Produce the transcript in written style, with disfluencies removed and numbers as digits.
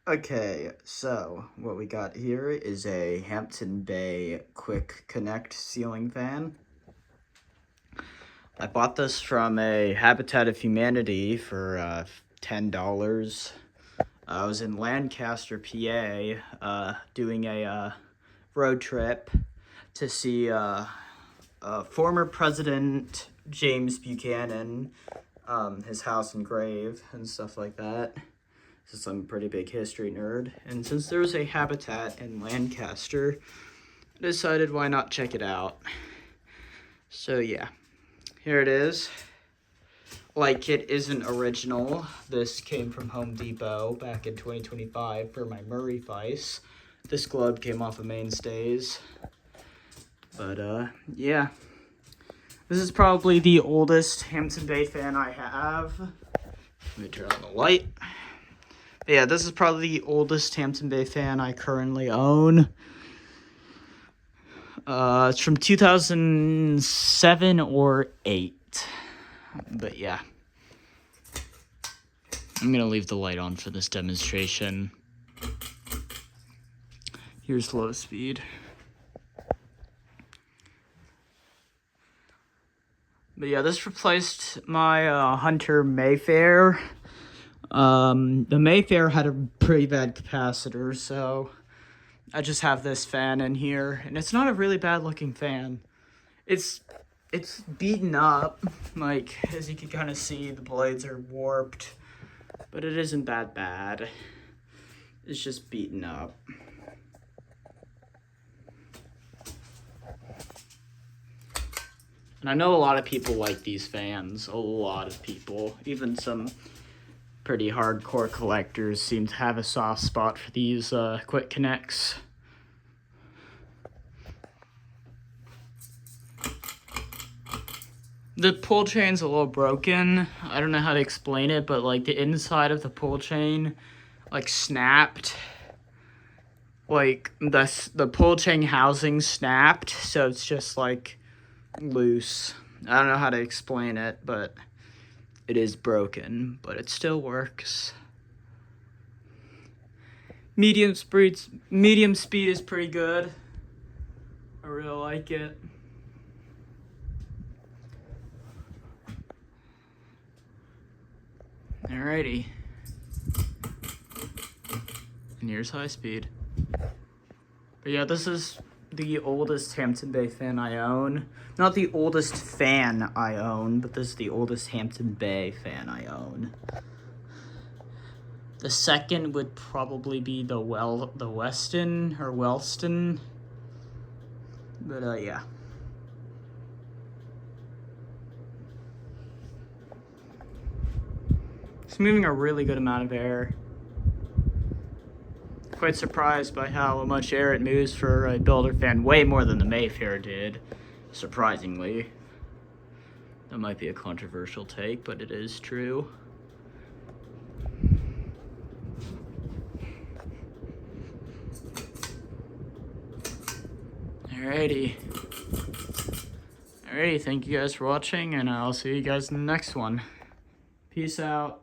Okay, so what we got here is a Hampton Bay Quick Connect ceiling fan. I bought this from a Habitat of Humanity for $10. I was in Lancaster, PA, doing a road trip to see former President James Buchanan, his house and grave and stuff like that. Since I'm a pretty big history nerd, and since there's a Habitat in Lancaster, I decided why not check it out. So yeah, here it is. Like, it isn't original. This came from Home Depot back in 2025 for my Murray Vice. This globe came off of Mainstays. But yeah. This is probably the oldest Hampton Bay fan I have. Let me turn on the light. Yeah, this is probably the oldest Hampton Bay fan I currently own. It's from 2007 or 8. But yeah. I'm going to leave the light on for this demonstration. Here's low speed. But yeah, this replaced my Hunter Mayfair. The Mayfair had a pretty bad capacitor, so I just have this fan in here, and it's not a really bad looking fan. It's beaten up, like, as you can kind of see, the blades are warped, but it isn't that bad. It's just beaten up. And I know a lot of people like these fans, a lot of people, even some pretty hardcore collectors seem to have a soft spot for these quick connects. The pull chain's a little broken. I don't know how to explain it, but like the inside of the pull chain like snapped. Like the pull chain housing snapped, so it's just like loose. I don't know how to explain it, but it is broken, but it still works. Medium speed is pretty good. I really like it. Alrighty. And here's high speed. But yeah, this is the oldest Hampton Bay fan I own. Not the oldest fan I own, but this is the oldest Hampton Bay fan I own. The second would probably be the Weston or Wellston. But yeah. It's moving a really good amount of air. Quite surprised by how much air it moves for a builder fan, way more than the Mayfair did, surprisingly. That might be a controversial take, but it is true. Alrighty. Alrighty, thank you guys for watching, and I'll see you guys in the next one. Peace out.